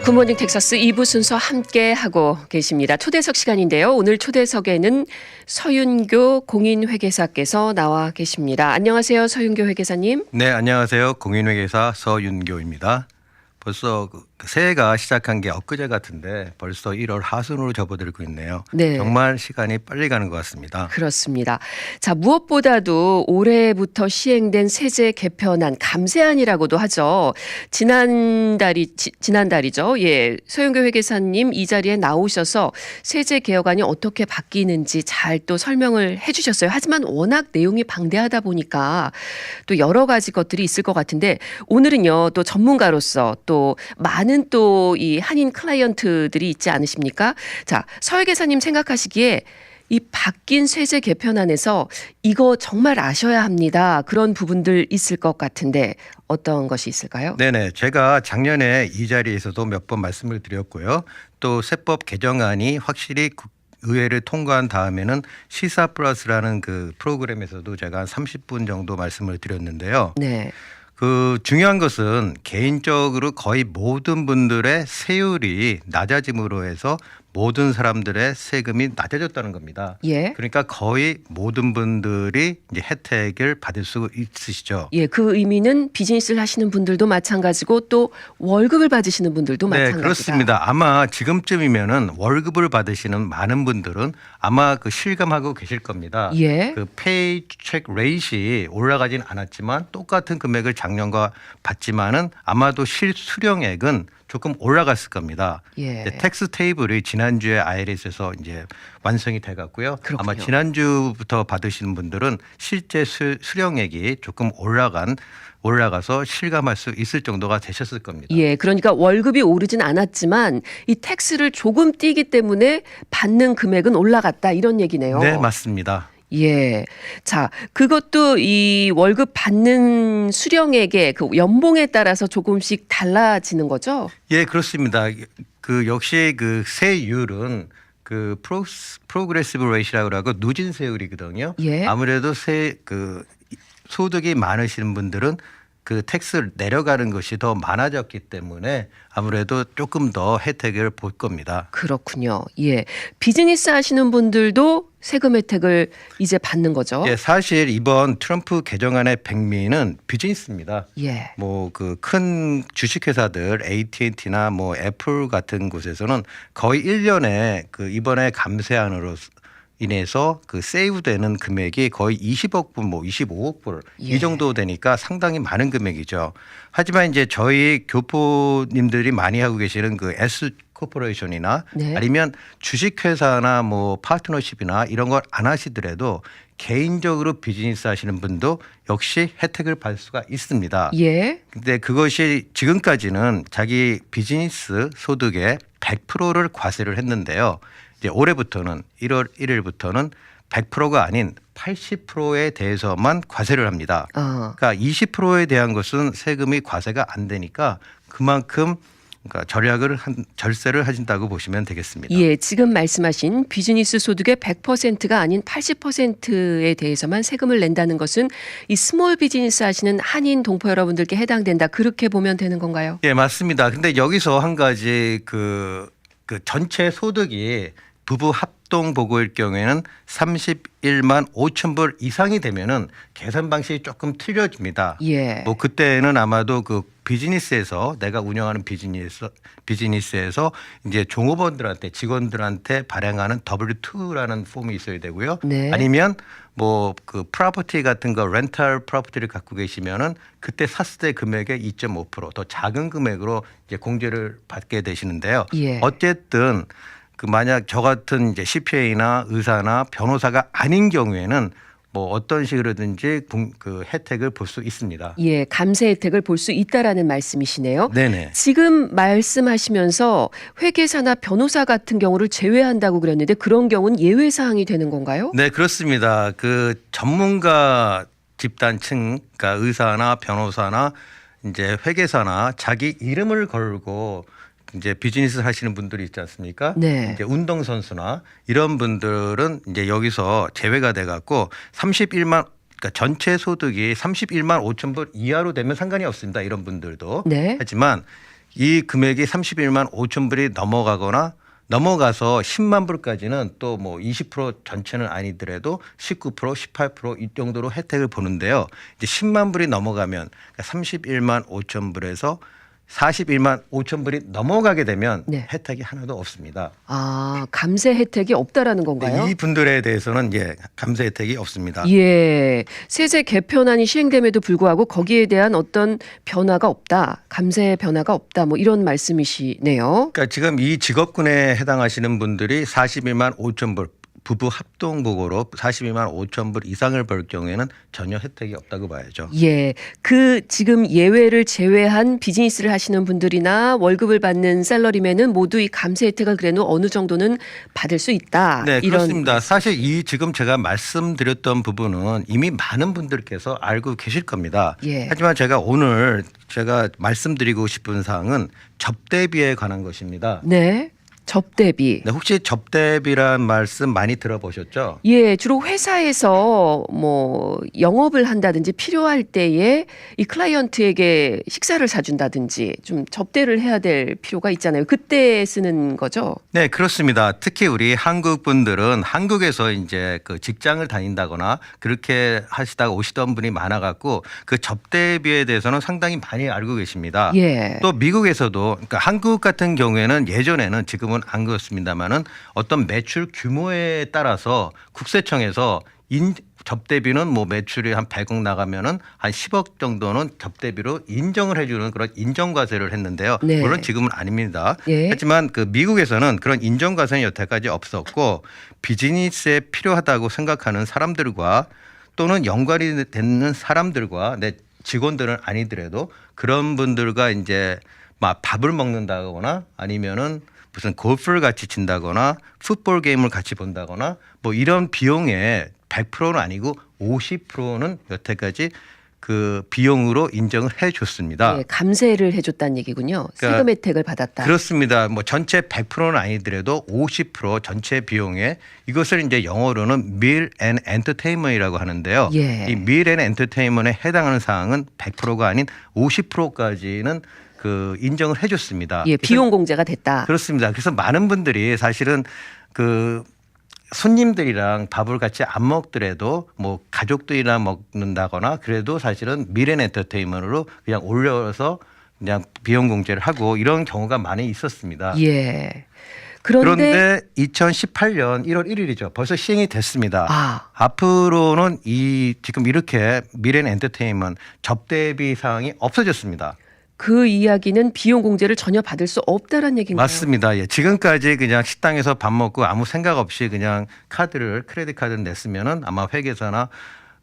굿모닝 텍사스 2부 순서 함께 하고 계십니다. 초대석 시간인데요. 오늘 초대석에는 서윤교 공인회계사께서 나와 계십니다. 안녕하세요. 서윤교 회계사님. 네, 안녕하세요. 공인회계사 서윤교입니다. 벌써 새해가 시작한 게 엊그제 같은데 벌써 1월 하순으로 접어들고 있네요. 네. 정말 시간이 빨리 가는 것 같습니다. 그렇습니다. 자, 무엇보다도 올해부터 시행된 세제 개편안 감세안이라고도 하죠. 지난달이죠. 예, 서윤교 회계사님 이 자리에 나오셔서 세제 개혁안이 어떻게 바뀌는지 잘 또 설명을 해주셨어요. 하지만 워낙 내용이 방대하다 보니까 또 여러 가지 것들이 있을 것 같은데 오늘은요 또 전문가로서 또 많은 또 이 한인 클라이언트들이 있지 않으십니까? 자, 서 회계사님 생각하시기에 이 바뀐 세제 개편안에서 이거 정말 아셔야 합니다. 그런 부분들 있을 것 같은데 어떤 것이 있을까요? 네네. 제가 작년에 이 자리에서도 몇 번 말씀을 드렸고요. 또 세법 개정안이 확실히 의회를 통과한 다음에는 시사 플러스라는 그 프로그램에서도 제가 한 30분 정도 말씀을 드렸는데요. 네. 그 중요한 것은 개인적으로 거의 모든 분들의 세율이 낮아짐으로 해서 모든 사람들의 세금이 낮아졌다는 겁니다. 예. 그러니까 거의 모든 분들이 이제 혜택을 받을 수 있으시죠. 예, 그 의미는 비즈니스를 하시는 분들도 마찬가지고 또 월급을 받으시는 분들도 네, 마찬가지다. 그렇습니다. 아마 지금쯤이면은 월급을 받으시는 많은 분들은 아마 그 실감하고 계실 겁니다. 예. 그 페이책 레이트이 올라가진 않았지만 똑같은 금액을 작년과 받지만은 아마도 실수령액은 조금 올라갔을 겁니다. 예. 텍스 테이블이 지난주에 IRS에서 이제 완성이 돼 갔고요. 그렇군요. 아마 지난주부터 받으시는 분들은 실제 수령액이 조금 올라가서 실감할 수 있을 정도가 되셨을 겁니다. 예, 그러니까 월급이 오르진 않았지만 이 텍스를 조금 띄기 때문에 받는 금액은 올라갔다 이런 얘기네요. 네, 맞습니다. 예. 자, 그것도 이 월급 받는 수령액의 그 연봉에 따라서 조금씩 달라지는 거죠? 예, 그렇습니다. 그 역시 그 세율은 그 프로그레시브 레이시라고 하고 누진 세율이거든요. 예. 아무래도 소득이 많으신 분들은 그 텍스 내려가는 것이 더 많아졌기 때문에 아무래도 조금 더 혜택을 볼 겁니다. 그렇군요. 예. 비즈니스 하시는 분들도 세금 혜택을 이제 받는 거죠? 예, 사실 이번 트럼프 개정안의 백미는 비즈니스입니다. 예. 뭐 그 큰 주식회사들 AT&T나 뭐 애플 같은 곳에서는 거의 1년에 그 이번에 감세안으로 인해서 그 세이브되는 금액이 거의 20억 불, 뭐 25억 불 예. 이 정도 되니까 상당히 많은 금액이죠. 하지만 이제 저희 교포님들이 많이 하고 계시는 그 S 코퍼레이션이나 네. 아니면 주식회사나 뭐 파트너십이나 이런 걸 안 하시더라도 개인적으로 비즈니스 하시는 분도 역시 혜택을 받을 수가 있습니다. 예. 근데 그것이 지금까지는 자기 비즈니스 소득의 100%를 과세를 했는데요. 이제 올해부터는 1월 1일부터는 100%가 아닌 80%에 대해서만 과세를 합니다. 그러니까 20%에 대한 것은 세금이 과세가 안 되니까 그만큼 그러니까 절세를 하신다고 보시면 되겠습니다. 예, 지금 말씀하신 비즈니스 소득의 100%가 아닌 80%에 대해서만 세금을 낸다는 것은 이 스몰 비즈니스 하시는 한인 동포 여러분들께 해당된다. 그렇게 보면 되는 건가요? 예, 맞습니다. 근데 여기서 한 가지 그 전체 소득이 부부 합동 보고일 경우에는 31만 5천 불 이상이 되면은 계산 방식이 조금 틀려집니다. 예. 뭐 그때는 아마도 그 비즈니스에서 내가 운영하는 비즈니스에서 이제 종업원들한테 직원들한테 발행하는 W2라는 폼이 있어야 되고요. 네. 아니면 뭐 그 프로퍼티 같은 거 렌탈 프로퍼티를 갖고 계시면은 그때 샀을 때 금액의 2.5%더 작은 금액으로 이제 공제를 받게 되시는데요. 예. 어쨌든 그 만약 저 같은 이제 CPA나 의사나 변호사가 아닌 경우에는 뭐 어떤 식으로든지 그 혜택을 볼 수 있습니다. 예, 감세 혜택을 볼 수 있다라는 말씀이시네요. 네네. 지금 말씀하시면서 회계사나 변호사 같은 경우를 제외한다고 그랬는데 그런 경우는 예외 사항이 되는 건가요? 네, 그렇습니다. 그 전문가 집단층, 그러니까 의사나 변호사나 이제 회계사나 자기 이름을 걸고 이제 비즈니스 하시는 분들이 있지 않습니까? 네. 이제 운동선수나 이런 분들은 이제 여기서 제외가 돼 갖고 31만 그러니까 전체 소득이 31만 5천 불 이하로 되면 상관이 없습니다. 이런 분들도. 네. 하지만 이 금액이 31만 5천 불이 넘어가서 10만 불까지는 또 뭐 20% 전체는 아니더라도 19%, 18%이 정도로 혜택을 보는데요. 이제 10만 불이 넘어가면 31만 5천 불에서 41만 5천 불이 넘어가게 되면 네. 혜택이 하나도 없습니다. 아, 감세 혜택이 없다라는 건가요? 이 분들에 대해서는 감세 혜택이 없습니다. 예. 세제 개편안이 시행됨에도 불구하고 거기에 대한 어떤 변화가 없다. 감세 변화가 없다. 뭐 이런 말씀이시네요. 그러니까 지금 이 직업군에 해당하시는 분들이 41만 5천 불 부부 합동부고로 42만 5천 불 이상을 벌 경우에는 전혀 혜택이 없다고 봐야죠. 예. 그 지금 예외를 제외한 비즈니스를 하시는 분들이나 월급을 받는 샐러리맨은 모두 이 감세 혜택을 그래도 어느 정도는 받을 수 있다. 네, 이런 그렇습니다. 사실 이 지금 제가 말씀드렸던 부분은 이미 많은 분들께서 알고 계실 겁니다. 예. 하지만 오늘 제가 말씀드리고 싶은 사항은 접대비에 관한 것입니다. 네. 접대비. 네, 혹시 접대비란 말씀 많이 들어보셨죠? 예, 주로 회사에서 뭐 영업을 한다든지 필요할 때에 이 클라이언트에게 식사를 사준다든지 좀 접대를 해야 될 필요가 있잖아요. 그때 쓰는 거죠. 네, 그렇습니다. 특히 우리 한국 분들은 한국에서 이제 그 직장을 다닌다거나 그렇게 하시다가 오시던 분이 많아갖고 그 접대비에 대해서는 상당히 많이 알고 계십니다. 예. 또 미국에서도 그러니까 한국 같은 경우에는 예전에는 지금은 안 그렇습니다만은 어떤 매출 규모에 따라서 국세청에서 접대비는 뭐 매출이 한 100억 나가면은 한 10억 정도는 접대비로 인정을 해주는 그런 인정과세를 했는데요. 네. 물론 지금은 아닙니다. 예. 하지만 그 미국에서는 그런 인정과세는 여태까지 없었고 비즈니스에 필요하다고 생각하는 사람들과 또는 연관이 되는 사람들과 내 직원들은 아니더라도 그런 분들과 이제 막 밥을 먹는다거나 아니면은 무슨 골프를 같이 친다거나 풋볼 게임을 같이 본다거나 뭐 이런 비용에 100%는 아니고 50%는 여태까지 그 비용으로 인정을 해줬습니다. 예, 감세를 해줬다는 얘기군요. 그러니까 세금 혜택을 받았다. 그렇습니다. 뭐 전체 100%는 아니더라도 50% 전체 비용에 이것을 이제 영어로는 meal and entertainment이라고 하는데요. 예. 이 meal and entertainment에 해당하는 사항은 100%가 아닌 50%까지는 그 인정을 해줬습니다. 예, 비용 공제가 됐다. 그렇습니다. 그래서 많은 분들이 사실은 그 손님들이랑 밥을 같이 안 먹더라도 뭐 가족들이랑 먹는다거나 그래도 사실은 미래 엔터테인먼트로 그냥 올려서 그냥 비용 공제를 하고 이런 경우가 많이 있었습니다. 예. 그런데 2018년 1월 1일이죠. 벌써 시행이 됐습니다. 아. 앞으로는 이 지금 이렇게 미래 엔터테인먼트 접대비 사항이 없어졌습니다. 그 이야기는 비용 공제를 전혀 받을 수 없다라는 얘기인가요? 맞습니다. 예. 지금까지 그냥 식당에서 밥 먹고 아무 생각 없이 그냥 크레딧 카드를 냈으면은 아마 회계사나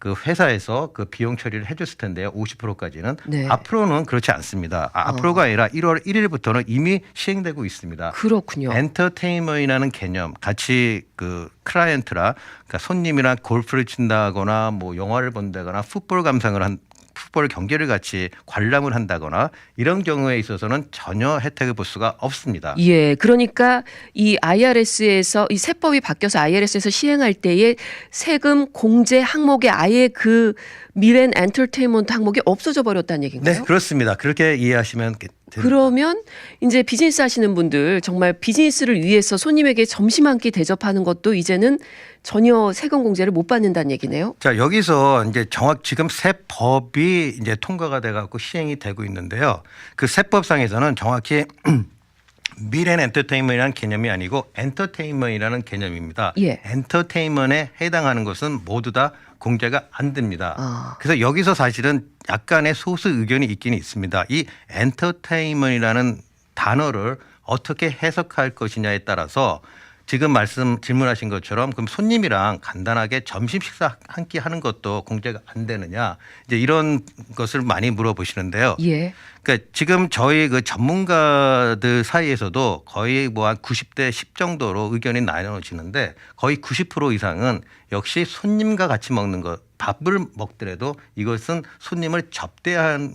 그 회사에서 그 비용 처리를 해줬을 텐데요. 50%까지는. 네. 앞으로는 그렇지 않습니다. 앞으로가 아니라 1월 1일부터는 이미 시행되고 있습니다. 그렇군요. 엔터테인먼트라는 개념, 같이 그 클라이언트라 그러니까 손님이랑 골프를 친다거나 뭐 영화를 본다거나 풋볼 경기를 같이 관람을 한다거나 이런 경우에 있어서는 전혀 혜택을 볼 수가 없습니다. 예, 그러니까 이 IRS에서 이 세법이 바뀌어서 IRS에서 시행할 때에 세금 공제 항목에 아예 그 미래 엔터테인먼트 항목이 없어져 버렸다는 얘기인가요? 네, 그렇습니다. 그렇게 이해하시면 됩니다. 그러면 이제 비즈니스 하시는 분들 정말 비즈니스를 위해서 손님에게 점심 한 끼 대접하는 것도 이제는 전혀 세금 공제를 못 받는다는 얘기네요. 자, 여기서 이제 지금 세법이 이제 통과가 돼 갖고 시행이 되고 있는데요. 그 세법상에서는 정확히 미래 엔터테인먼트라는 개념이 아니고 엔터테인먼트라는 개념입니다. 예. 엔터테인먼트에 해당하는 것은 모두 다 공제가 안 됩니다. 아. 그래서 여기서 사실은 약간의 소수 의견이 있긴 있습니다. 이 엔터테인먼트라는 단어를 어떻게 해석할 것이냐에 따라서 지금 질문하신 것처럼 그럼 손님이랑 간단하게 점심 식사 한 끼 하는 것도 공제가 안 되느냐 이제 이런 것을 많이 물어보시는데요. 예. 그러니까 지금 저희 그 전문가들 사이에서도 거의 뭐 한 90대 10 정도로 의견이 나눠지는데 거의 90% 이상은 역시 손님과 같이 먹는 것 밥을 먹더라도 이것은 손님을 접대한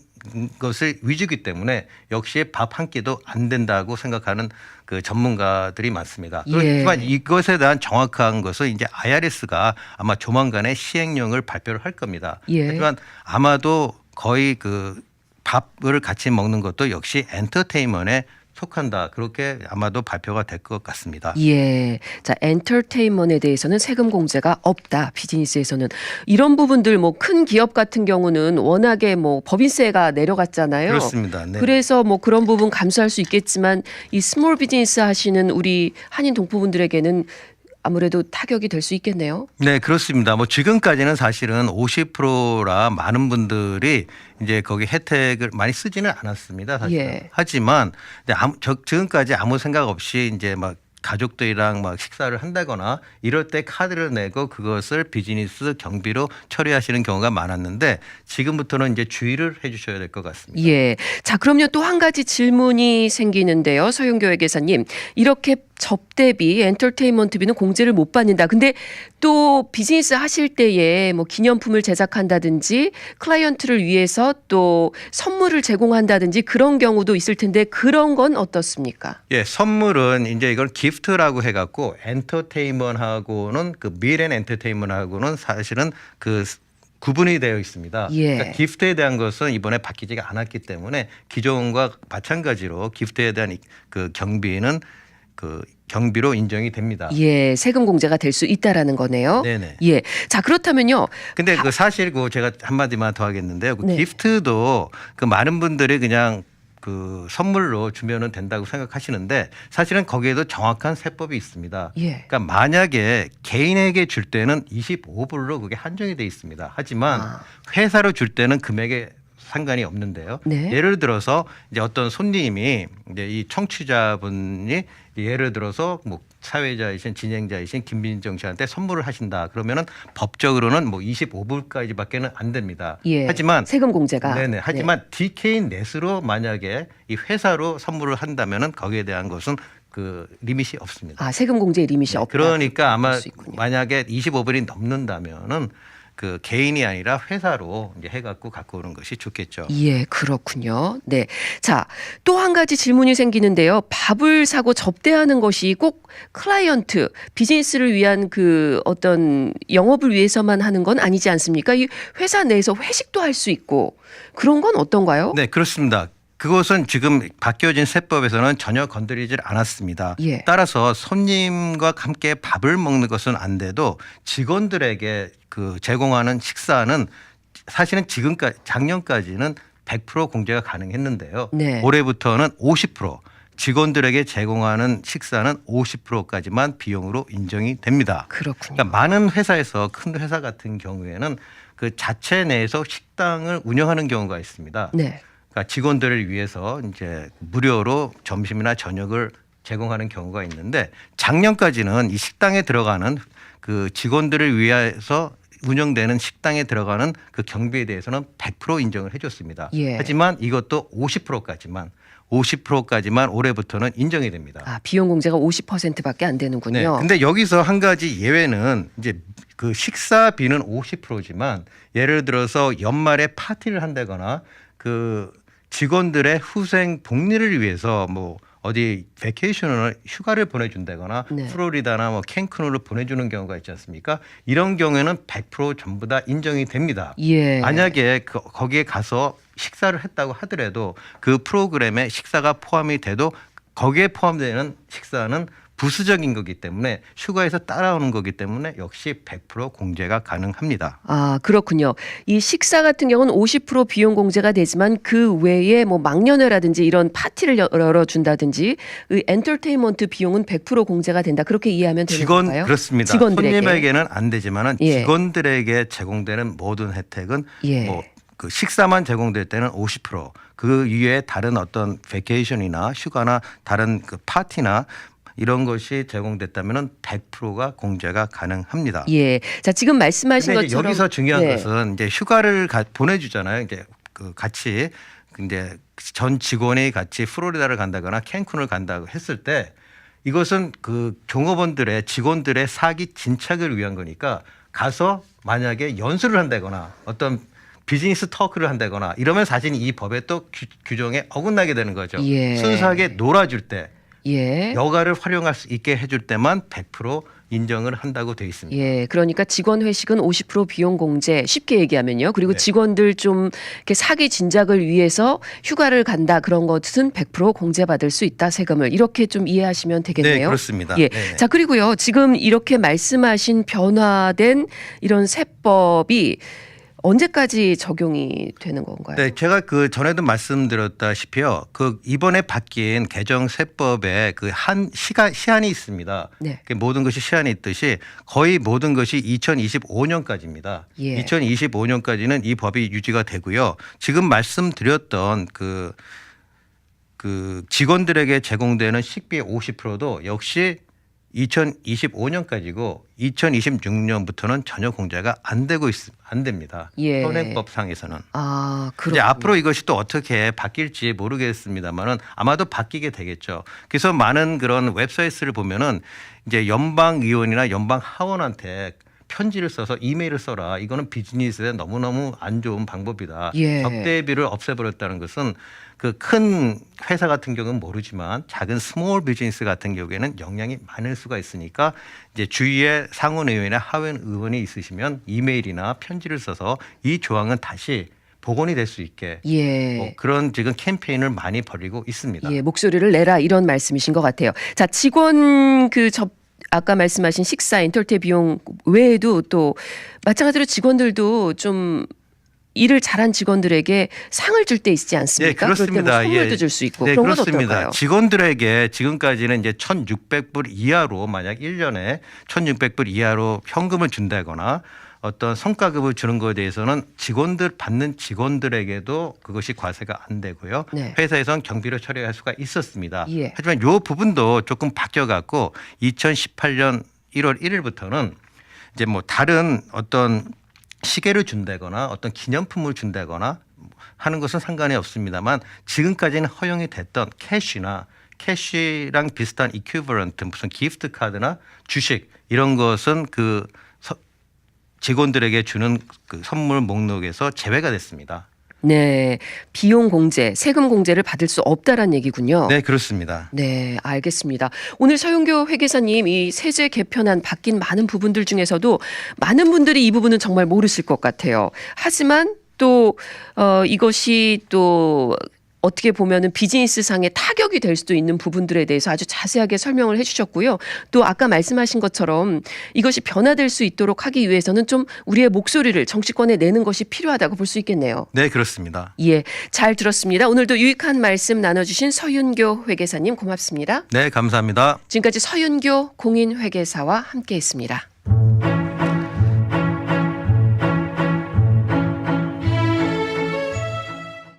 것을 위주기 때문에 역시 밥 한 끼도 안 된다고 생각하는 그 전문가들이 많습니다. 예. 그렇지만 이것에 대한 정확한 것은 이제 IRS가 아마 조만간에 시행령을 발표를 할 겁니다. 예. 하지만 아마도 거의 그 밥을 같이 먹는 것도 역시 엔터테인먼트에 속한다. 그렇게 아마도 발표가 될 것 같습니다. 예. 자, 엔터테인먼트에 대해서는 세금 공제가 없다. 비즈니스에서는 이런 부분들 뭐 큰 기업 같은 경우는 워낙에 뭐 법인세가 내려갔잖아요. 그렇습니다. 네. 그래서 뭐 그런 부분 감수할 수 있겠지만 이 스몰 비즈니스 하시는 우리 한인 동포분들에게는 아무래도 타격이 될 수 있겠네요. 네, 그렇습니다. 뭐 지금까지는 사실은 50%라 많은 분들이 이제 거기 혜택을 많이 쓰지는 않았습니다. 사실. 예. 하지만 지금까지 아무 생각 없이 이제 막 가족들이랑 막 식사를 한다거나 이럴 때 카드를 내고 그것을 비즈니스 경비로 처리하시는 경우가 많았는데 지금부터는 이제 주의를 해 주셔야 될 것 같습니다. 예. 자, 그럼요. 또 한 가지 질문이 생기는데요. 서윤교 회계사님. 이렇게 접대비, 엔터테인먼트비는 공제를 못 받는다. 근데 또 비즈니스 하실 때에 뭐 기념품을 제작한다든지 클라이언트를 위해서 또 선물을 제공한다든지 그런 경우도 있을 텐데 그런 건 어떻습니까? 예, 선물은 이제 이걸 기프트라고 해갖고 엔터테인먼트하고는 그 밀앤 엔터테인먼트하고는 사실은 그 구분이 되어 있습니다. 예. 그러니까 기프트에 대한 것은 이번에 바뀌지가 않았기 때문에 기존과 마찬가지로 기프트에 대한 그 경비는 그 경비로 인정이 됩니다. 예, 세금 공제가 될 수 있다라는 거네요. 네네. 예. 자, 그렇다면요. 근데 그 사실 그 제가 한마디만 더 하겠는데요. 그 네. 기프트도 그 많은 분들이 그냥 그 선물로 주면은 된다고 생각하시는데 사실은 거기에도 정확한 세법이 있습니다. 예. 그러니까 만약에 개인에게 줄 때는 25불로 그게 한정이 돼 있습니다. 하지만 회사로 줄 때는 금액에 상관이 없는데요. 네. 예를 들어서 이제 어떤 손님이 이제 이 청취자분이 예를 들어서 뭐 사회자이신 진행자이신 김민정 씨한테 선물을 하신다. 그러면은 법적으로는 뭐 25불까지밖에는 안 됩니다. 예. 하지만 세금 공제가. 네네. 하지만 DK 넷으로 만약에 이 회사로 선물을 한다면은 거기에 대한 것은 그 리밋이 없습니다. 아, 세금 공제의 리밋이 네, 없다. 그러니까 아마 그럴 수 있군요. 만약에 25불이 넘는다면은 그 개인이 아니라 회사로 이제 해갖고 갖고 오는 것이 좋겠죠. 예, 그렇군요. 네. 자, 또 한 가지 질문이 생기는데요. 밥을 사고 접대하는 것이 꼭 클라이언트, 비즈니스를 위한 그 어떤 영업을 위해서만 하는 건 아니지 않습니까? 이 회사 내에서 회식도 할 수 있고 그런 건 어떤가요? 네, 그렇습니다. 그것은 지금 바뀌어진 세법에서는 전혀 건드리질 않았습니다. 예. 따라서 손님과 함께 밥을 먹는 것은 안 돼도 직원들에게 그 제공하는 식사는 사실은 지금까지 작년까지는 100% 공제가 가능했는데요. 네. 올해부터는 50%. 직원들에게 제공하는 식사는 50%까지만 비용으로 인정이 됩니다. 그렇군요. 그러니까 많은 회사에서 큰 회사 같은 경우에는 그 자체 내에서 식당을 운영하는 경우가 있습니다. 네. 그러니까 직원들을 위해서 이제 무료로 점심이나 저녁을 제공하는 경우가 있는데 작년까지는 이 식당에 들어가는 그 직원들을 위해서 운영되는 식당에 들어가는 그 경비에 대해서는 100% 인정을 해줬습니다. 예. 하지만 이것도 50%까지만 올해부터는 인정이 됩니다. 아, 비용 공제가 50%밖에 안 되는군요. 네. 근데 여기서 한 가지 예외는 이제 그 식사비는 50%지만 예를 들어서 연말에 파티를 한다거나 그 직원들의 후생 복리를 위해서 뭐 어디 베케이션을 휴가를 보내준다거나 네. 플로리다나 뭐 캔쿤으로 보내주는 경우가 있지 않습니까? 이런 경우에는 100% 전부 다 인정이 됩니다. 예. 만약에 거기에 가서 식사를 했다고 하더라도 그 프로그램에 식사가 포함이 돼도 거기에 포함되는 식사는 부수적인 거기 때문에 휴가에서 따라오는 거기 때문에 역시 100% 공제가 가능합니다. 아, 그렇군요. 이 식사 같은 경우는 50% 비용 공제가 되지만 그 외에 뭐 망년회라든지 이런 파티를 열어준다든지 이 엔터테인먼트 비용은 100% 공제가 된다. 그렇게 이해하면 되는 건가요? 그렇습니다. 직원들에게. 손님에게는 안 되지만은 예. 직원들에게 제공되는 모든 혜택은 예. 뭐 그 식사만 제공될 때는 50%, 그 이외에 다른 어떤 베케이션이나 휴가나 다른 그 파티나 이런 것이 제공됐다면은 100%가 공제가 가능합니다. 예. 자, 지금 말씀하신 근데 이제 것처럼 여기서 중요한 네. 것은 이제 휴가를 보내주잖아요. 이제 그 같이 이제 전 직원이 같이 플로리다를 간다거나 캔쿤을 간다고 했을 때 이것은 그 종업원들의 직원들의 사기 진착을 위한 거니까 가서 만약에 연수를 한다거나 어떤 비즈니스 터크를 한다거나 이러면 사실 이 법의 또 규정에 어긋나게 되는 거죠. 예. 순수하게 놀아줄 때 예. 여가를 활용할 수 있게 해줄 때만 100% 인정을 한다고 되어 있습니다. 예, 그러니까 직원 회식은 50% 비용 공제 쉽게 얘기하면요. 그리고 네. 직원들 좀 이렇게 사기 진작을 위해서 휴가를 간다 그런 것은 100% 공제받을 수 있다 세금을 이렇게 좀 이해하시면 되겠네요. 네, 그렇습니다. 예, 네네. 자 그리고요 지금 이렇게 말씀하신 변화된 이런 세법이 언제까지 적용이 되는 건가요? 네, 제가 그 전에도 말씀드렸다시피요. 그 이번에 바뀐 개정 세법에 그 한 시한이 있습니다. 네. 그 모든 것이 시한이 있듯이 거의 모든 것이 2025년까지입니다. 예. 2025년까지는 이 법이 유지가 되고요. 지금 말씀드렸던 그 직원들에게 제공되는 식비의 50%도 역시 2025년까지고 2026년부터는 전혀 공제가 안 됩니다. 예. 현행법상에서는. 아, 이제 그렇군요. 앞으로 이것이 또 어떻게 바뀔지 모르겠습니다만은 아마도 바뀌게 되겠죠. 그래서 많은 그런 웹사이트를 보면은 이제 연방의원이나 연방하원한테 편지를 써서 이메일을 써라. 이거는 비즈니스에 너무너무 안 좋은 방법이다. 예. 적대비를 없애버렸다는 것은 그 큰 회사 같은 경우는 모르지만 작은 스몰 비즈니스 같은 경우에는 영향이 많을 수가 있으니까 이제 주위에 상원 의원이나 하원 의원이 있으시면 이메일이나 편지를 써서 이 조항은 다시 복원이 될 수 있게 예. 뭐 그런 지금 캠페인을 많이 벌이고 있습니다. 예, 목소리를 내라 이런 말씀이신 것 같아요. 자, 직원 아까 말씀하신 식사 인터테 비용 외에도 또 마찬가지로 직원들도 좀 일을 잘한 직원들에게 상을 줄 때 있지 않습니까? 네, 그렇습니다. 그럴 때 뭐 선물도 예. 줄 수 있고 네, 그런 건 그렇습니다. 어떨까요? 직원들에게 지금까지는 이제 1,600불 이하로 만약 1년에 1,600불 이하로 현금을 준다거나 어떤 성과급을 주는 것에 대해서는 받는 직원들에게도 그것이 과세가 안 되고요. 네. 회사에서는 경비로 처리할 수가 있었습니다. 예. 하지만 이 부분도 조금 바뀌어갖고 2018년 1월 1일부터는 이제 뭐 다른 어떤 시계를 준다거나 어떤 기념품을 준다거나 하는 것은 상관이 없습니다만 지금까지는 허용이 됐던 캐시랑 비슷한 이퀴버런트 무슨 기프트 카드나 주식 이런 것은 그 직원들에게 주는 그 선물 목록에서 제외가 됐습니다. 네, 비용 공제, 세금 공제를 받을 수 없다라는 얘기군요. 네, 그렇습니다. 네, 알겠습니다. 오늘 서윤교 회계사님 이 세제 개편안 바뀐 많은 부분들 중에서도 많은 분들이 이 부분은 정말 모르실 것 같아요. 하지만 또 이것이 또 어떻게 보면은 비즈니스상의 타격이 될 수도 있는 부분들에 대해서 아주 자세하게 설명을 해주셨고요. 또 아까 말씀하신 것처럼 이것이 변화될 수 있도록 하기 위해서는 좀 우리의 목소리를 정치권에 내는 것이 필요하다고 볼 수 있겠네요. 네, 그렇습니다. 예, 잘 들었습니다. 오늘도 유익한 말씀 나눠주신 서윤교 회계사님 고맙습니다. 네, 감사합니다. 지금까지 서윤교 공인회계사와 함께했습니다.